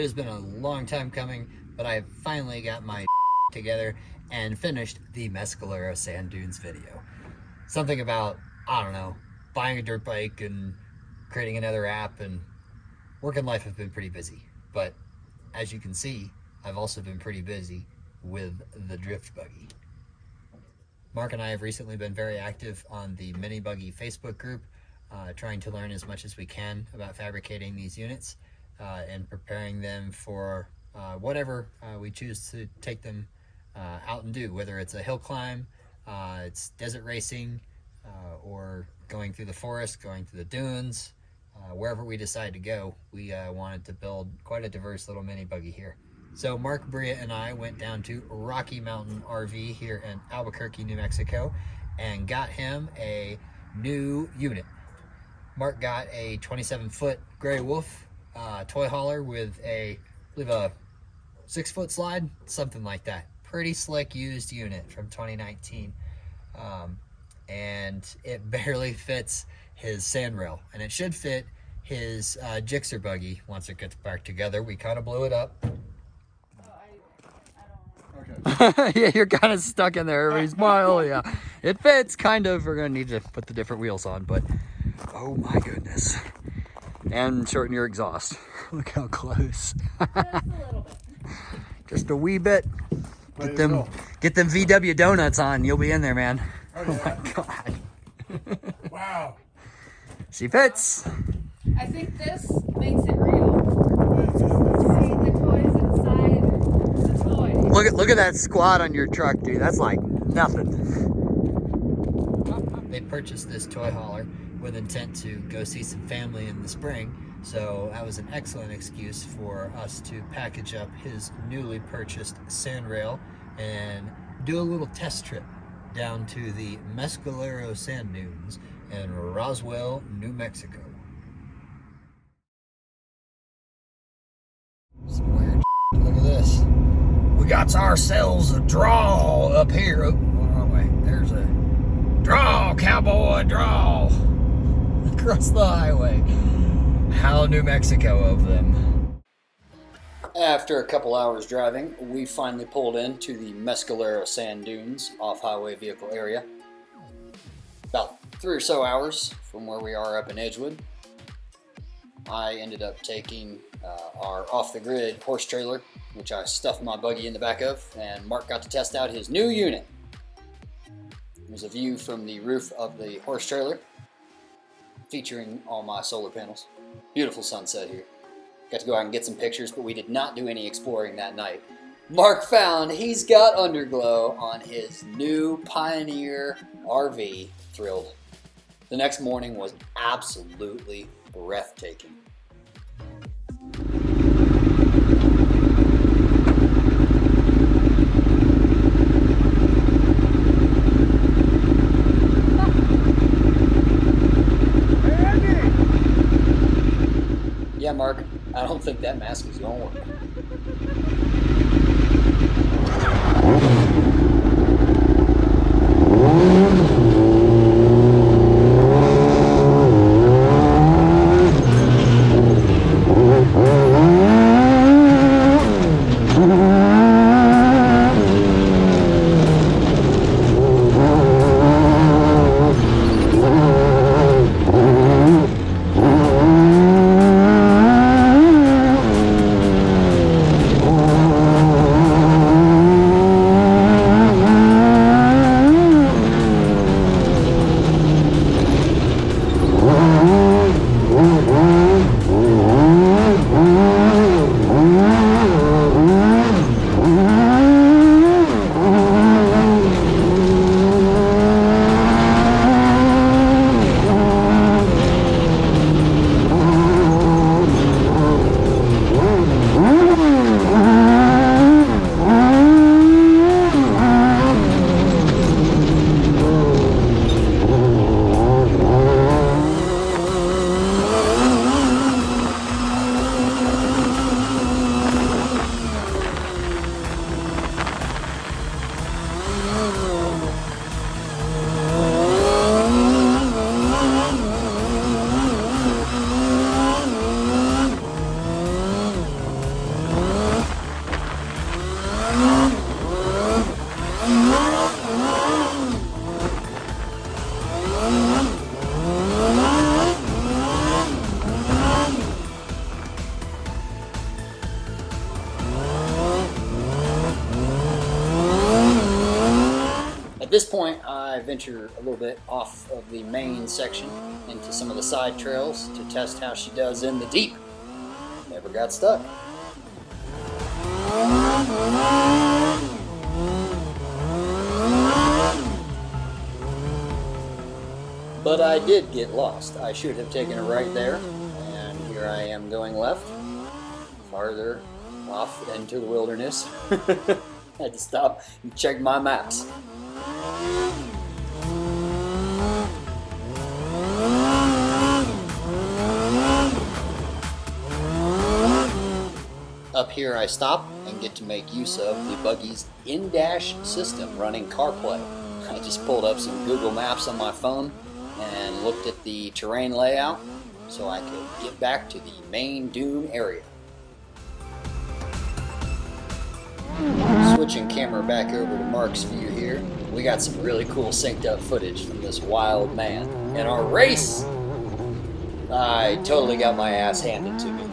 has been a long time coming, but I finally got my together and finished the Mescalero Sand Dunes video. Something about, I don't know, buying a dirt bike and creating another app and work and life have been pretty busy. But as you can see, I've also been pretty busy with the drift buggy. Mark and I have recently been very active on the Mini Buggy Facebook group, trying to learn as much as we can about fabricating these units and preparing them for whatever we choose to take them out and do, whether it's a hill climb, it's desert racing, or going through the forest, going through the dunes, wherever we decide to go. We wanted to build quite a diverse little mini buggy here. So Mark, Bria, and I went down to Rocky Mountain RV here in Albuquerque, New Mexico, and got him a new unit. Mark got a 27-foot Gray Wolf toy hauler with I believe a 6-foot slide, something like that. Pretty slick used unit from 2019. And it barely fits his sandrail, and it should fit his GSXR buggy once it gets back together. We kind of blew it up. Yeah, you're kind of stuck in there. Every smile, yeah. It fits, kind of. We're gonna need to put the different wheels on, but oh my goodness. And shorten your exhaust. Look how close. Just a little bit. Just a wee bit. Get them VW donuts on. You'll be in there, man. Oh, Oh yeah. my god. Wow. She fits. I think this makes it real. See the toys inside the toy. Look at that squat on your truck, dude. That's like nothing. They purchased this toy hauler with intent to go see some family in the spring, so that was an excellent excuse for us to package up his newly purchased sandrail and do a little test trip down to the Mescalero Sand Dunes in Roswell, New Mexico. Some weird shit. Look at this. We got ourselves a draw up here. Oh, wrong way. There's a draw, cowboy, draw. Across the highway. How New Mexico of them. After a couple hours driving, we finally pulled into the Mescalero Sand Dunes off-highway vehicle area. About 3 or so hours from where we are up in Edgewood. I ended up taking our off-the-grid horse trailer, which I stuffed my buggy in the back of, and Mark got to test out his new unit. There's a view from the roof of the horse trailer, featuring all my solar panels. Beautiful sunset here. Got to go out and get some pictures, but we did not do any exploring that night. Mark found he's got underglow on his new Pioneer RV. Thrilled. The next morning was absolutely breathtaking. Yeah, Mark, I don't think that mask is going to work. this point, I venture a little bit off of the main section into some of the side trails to test how she does in the deep. Never got stuck. But I did get lost. I should have taken a right there, and here I am going left, farther off into the wilderness. Had to stop and check my maps. Up here I stop and get to make use of the buggy's in-dash system running CarPlay. I just pulled up some Google Maps on my phone and looked at the terrain layout so I could get back to the main dune area. Switching camera back over to Mark's view here, we got some really cool synced up footage from this wild man. In our race, I totally got my ass handed to me.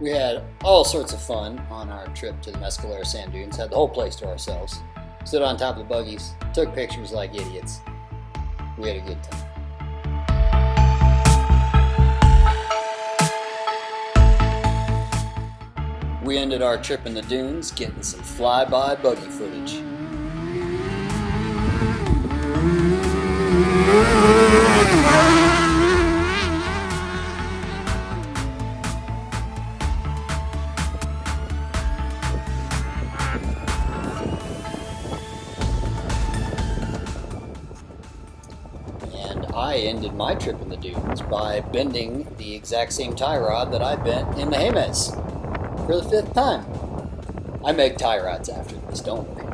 We had all sorts of fun on our trip to the Mescalero sand dunes, had the whole place to ourselves, stood on top of the buggies, took pictures like idiots. We had a good time. We ended our trip in the dunes getting some flyby buggy footage. I ended my trip in the dunes by bending the exact same tie rod that I bent in the Haymes for the 5th time. I make tie rods after this, don't worry.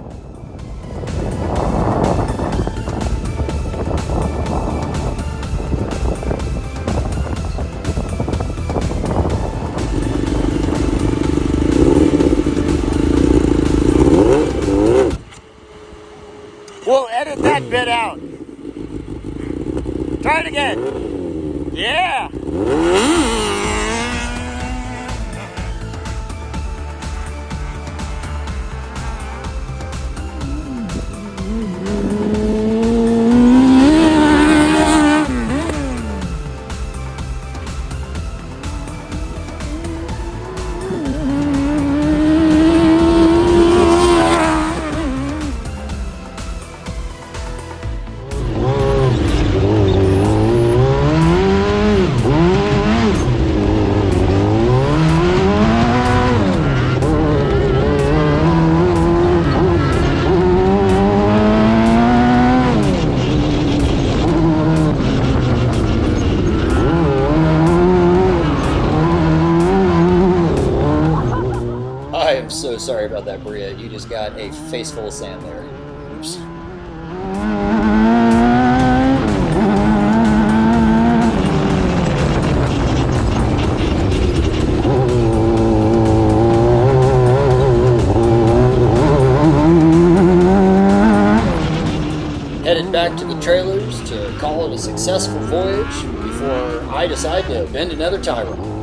We'll edit that bit out. Try it again. Yeah. got a face full of sand there. Oops. Headed back to the trailers to call it a successful voyage before I decide to bend another tie rod.